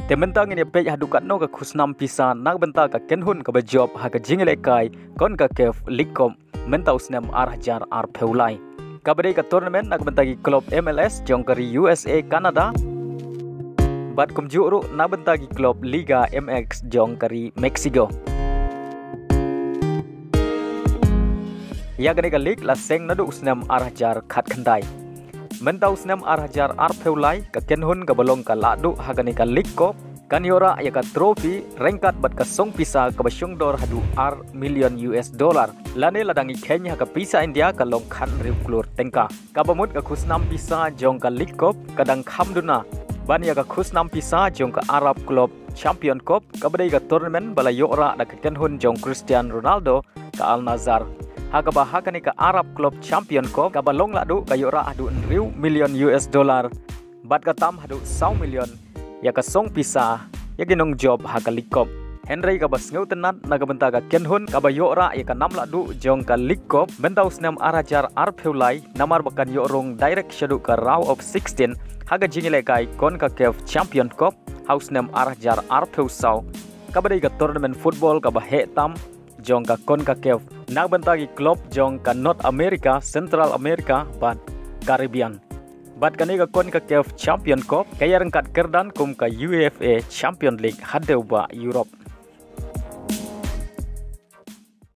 Tementang ini pej hadukat no ka khusnam pisa nak benta ka kenhun ka bajob ha ka jingelekai kon ka kef likom mentau snem arhajar ar peulai. Kabade ka tournament nak benta ki klub MLS jongkari USA Canada. Bat kumjuru nak benta ki klub Liga MX jongkari Mexico. Ya gane ka lig la seng nadu snem arhajar khat khandai. Mentau snem arhajar ar peulai ka kenhun ka balong ka ladu hagani ka lig ko kanyora ya ka trofi rengkat bat ka song pisa ka basyong dor hadu ar million US dollar lane ladangi Kenya ka pisa India ka long khan riu klur tengka ka bamut ka khusnam pisa jong ka lig kop kadang khamduna ban ya ka khusnam pisa jong ka Arab Club Champion Cup ka badai ka tournament bala yora da ka kenhun jong Cristiano Ronaldo ka Al Nassr haga bahakani ka Arab Club Champion Cup ka balong ladu ka yora hadu riu million US dollar bat ka tam hadu 100 million ya ka song pisa ya ginong job ha ka likop Henry ka bas ngau tenat naga benta ka kenhun ka bayora ya ka nam ladu jong ka likop bentau snem arajar ar peulai namar bakan yorong direct shadu ka round of 16 haga jingile kai kon ka kef Champion Cup house nem arajar ar peusau ka badai ka tournament football ka bahe tam jong ka kon ka kef nak benta ki club jong ka North America Central America ban Caribbean bat kani ka kon ka kef Champion Cup kaya rengkat kerdan kum ka UEFA Champion League hadeu ba Europe